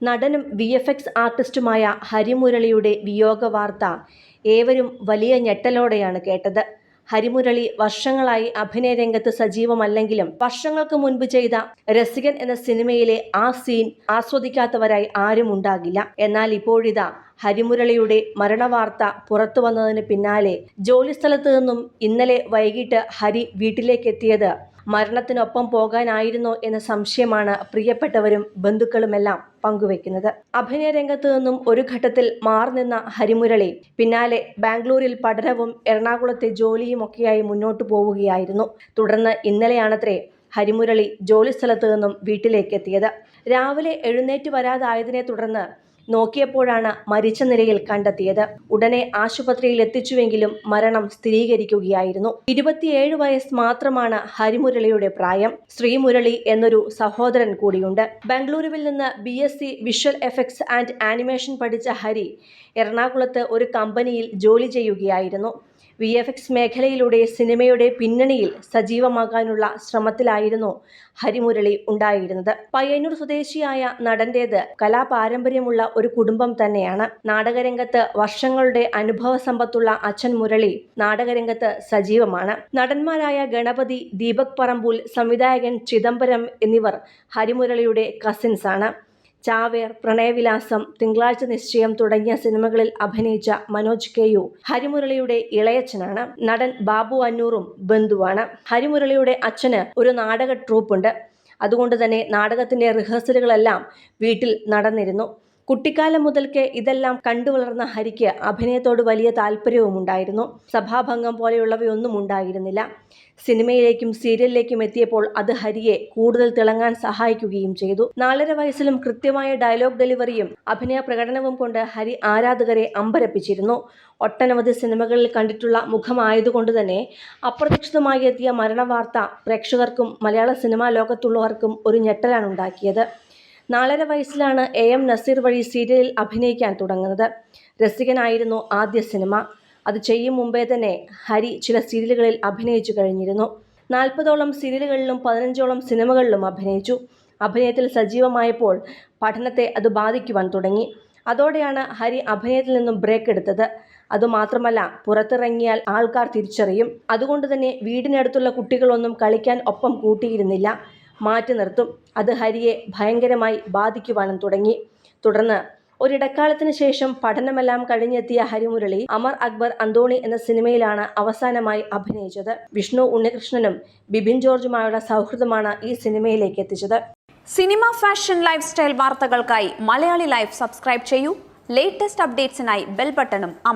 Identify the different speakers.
Speaker 1: നടനും VFX ആർട്ടിസ്റ്റുമായ ഹരിമുരളിയുടെ വിയോഗ വാർത്ത ഏവരും വലിയ ഞെട്ടലോടെയാണ് കേട്ടത്. ഹരിമുരളി വർഷങ്ങളായി അഭിനയ രംഗത്ത് സജീവമല്ലെങ്കിലും വർഷങ്ങൾക്ക് മുൻപ് ചെയ്ത രസികൻ എന്ന സിനിമയിലെ ആ സീൻ ആസ്വദിക്കാത്തവരായി ആരും ഉണ്ടാകില്ല. എന്നാൽ ഇപ്പോഴിതാ ഹരിമുരളിയുടെ മരണവാർത്ത പുറത്തു വന്നതിന് പിന്നാലെ ജോലിസ്ഥലത്ത് നിന്നും ഇന്നലെ വൈകിട്ട് ഹരി വീട്ടിലേക്കെത്തിയത് മരണത്തിനൊപ്പം പോകാനായിരുന്നോ എന്ന സംശയമാണ് പ്രിയപ്പെട്ടവരും ബന്ധുക്കളുമെല്ലാം പങ്കുവെക്കുന്നത്. അഭിനയ രംഗത്ത് നിന്നും ഒരു ഘട്ടത്തിൽ മാറി നിന്ന ഹരിമുരളി പിന്നാലെ ബാംഗ്ലൂരിൽ പഠനവും എറണാകുളത്തെ ജോലിയുമൊക്കെയായി മുന്നോട്ടു പോവുകയായിരുന്നു. തുടർന്ന് ഇന്നലെയാണത്രേ ഹരിമുരളി ജോലിസ്ഥലത്ത് നിന്നും വീട്ടിലേക്കെത്തിയത്. രാവിലെ എഴുന്നേറ്റ് വരാതായതിനെ തുടർന്ന് നോക്കിയപ്പോഴാണ് മരിച്ച നിലയിൽ കണ്ടെത്തിയത്. ഉടനെ ആശുപത്രിയിൽ എത്തിച്ചുവെങ്കിലും മരണം സ്ഥിരീകരിക്കുകയായിരുന്നു. 27 വയസ്സ് മാത്രമാണ് ഹരിമുരളിയുടെ പ്രായം. ശ്രീമുരളി എന്നൊരു സഹോദരൻ കൂടിയുണ്ട്. ബംഗളൂരുവിൽ നിന്ന് BSc visual effects and animation പഠിച്ച ഹരി എറണാകുളത്ത് ഒരു കമ്പനിയിൽ ജോലി ചെയ്യുകയായിരുന്നു. VFX മേഖലയിലൂടെ സിനിമയുടെ പിന്നണിയിൽ സജീവമാകാനുള്ള ശ്രമത്തിലായിരുന്നു ഹരിമുരളി ഉണ്ടായിരുന്നത്. പയ്യന്നൂർ സ്വദേശിയായ നടന്റേത് കലാപാരമ്പര്യമുള്ള ഒരു കുടുംബം തന്നെയാണ്. നാടകരംഗത്ത് വർഷങ്ങളുടെ അനുഭവ സമ്പത്തുള്ള അച്ഛൻ മുരളി നാടകരംഗത്ത് സജീവമാണ്. നടന്മാരായ ഗണപതി, ദീപക് പറമ്പൂൽ, സംവിധായകൻ ചിദംബരം എന്നിവർ ഹരിമുരളിയുടെ കസിൻസ് ആണ്. ചാവേർ, പ്രണയവിലാസം, തിങ്കളാഴ്ച നിശ്ചയം തുടങ്ങിയ സിനിമകളിൽ അഭിനയിച്ച മനോജ് KU ഹരിമുരളിയുടെ ഇളയച്ചനാണ്. നടൻ ബാബു അന്നൂറും ബന്ധുവാണ്. ഹരിമുരളിയുടെ അച്ഛന് ഒരു നാടക ട്രൂപ്പുണ്ട്. അതുകൊണ്ട് തന്നെ നാടകത്തിന്റെ റിഹേഴ്സലുകളെല്ലാം വീട്ടിൽ നടന്നിരുന്നു. കുട്ടിക്കാലം മുതൽക്കേ ഇതെല്ലാം കണ്ടു വളർന്ന ഹരിക്ക് അഭിനയത്തോട് വലിയ താല്പര്യവുമുണ്ടായിരുന്നു. സഭാഭംഗം പോലെയുള്ളവയൊന്നും ഉണ്ടായിരുന്നില്ല. സിനിമയിലേക്കും സീരിയലിലേക്കും എത്തിയപ്പോൾ അത് ഹരിയെ കൂടുതൽ തിളങ്ങാൻ സഹായിക്കുകയും ചെയ്തു. 4.5 വയസ്സിലും കൃത്യമായ ഡയലോഗ് ഡെലിവറിയും അഭിനയ പ്രകടനവും കൊണ്ട് ഹരി ആരാധകരെ അമ്പരപ്പിച്ചിരുന്നു. ഒട്ടനവധി സിനിമകളിൽ കണ്ടിട്ടുള്ള മുഖമായതുകൊണ്ട് തന്നെ അപ്രതീക്ഷിതമായി എത്തിയ മരണവാർത്ത പ്രേക്ഷകർക്കും മലയാള സിനിമാ ലോകത്തുള്ളവർക്കും ഒരു ഞെട്ടലാണ് ഉണ്ടാക്കിയത്. 4.5 വയസ്സിലാണ് AM നസീർ വഴി സീരിയലിൽ അഭിനയിക്കാൻ തുടങ്ങുന്നത്. രസികനായിരുന്നു ആദ്യ സിനിമ. അത് ചെയ്യും മുമ്പേ തന്നെ ഹരി ചില സീരിയലുകളിൽ അഭിനയിച്ചു കഴിഞ്ഞിരുന്നു. 40ഓളം സീരിയലുകളിലും 15ഓളം സിനിമകളിലും അഭിനയിച്ചു. അഭിനയത്തിൽ സജീവമായപ്പോൾ പഠനത്തെ അത് ബാധിക്കുവാൻ തുടങ്ങി. അതോടെയാണ് ഹരി അഭിനയത്തിൽ നിന്നും ബ്രേക്ക് എടുത്തത്. അതുമാത്രമല്ല, പുറത്തിറങ്ങിയാൽ ആൾക്കാർ തിരിച്ചറിയും. അതുകൊണ്ട് തന്നെ വീടിനടുത്തുള്ള കുട്ടികളൊന്നും കളിക്കാൻ ഒപ്പം കൂട്ടിയിരുന്നില്ല. മാറ്റി നിർത്തും. അത് ഹരിയെ ഭയങ്കരമായി ബാധിക്കുവാനും തുടങ്ങി. തുടർന്ന് ഒരിടക്കാലത്തിന് ശേഷം പഠനമെല്ലാം കഴിഞ്ഞെത്തിയ ഹരിമുരളി അമർ അക്ബർ അന്തോണി എന്ന സിനിമയിലാണ് അവസാനമായി അഭിനയിച്ചത്. വിഷ്ണു ഉണ്ണികൃഷ്ണനും ബിബിൻ ജോർജുമായുള്ള സൗഹൃദമാണ് ഈ സിനിമയിലേക്ക് എത്തിച്ചത്.
Speaker 2: സിനിമ, ഫാഷൻ, ലൈഫ് സ്റ്റൈൽ വാർത്തകൾക്കായി മലയാളി ലൈഫ് സബ്സ്ക്രൈബ് ചെയ്യൂ. ലേറ്റസ്റ്റ് അപ്ഡേറ്റ്സിനായി ബെൽ ബട്ടണും അമർത്തുക.